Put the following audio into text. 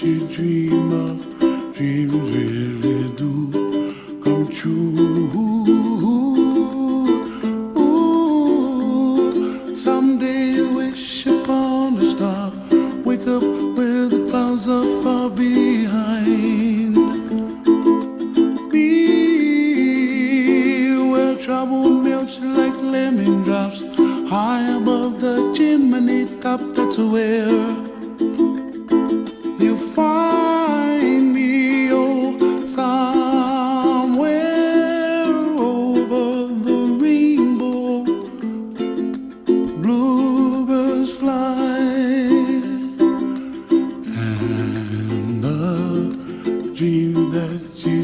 you dream of, dreams really do come true. Ooh, someday you wish upon a star, wake up where the clouds are far behind. Be where trouble melts like lemon drops, high above the chimney top. That's where you find me, oh, somewhere over the rainbow. Bluebirds fly, and the dreams that you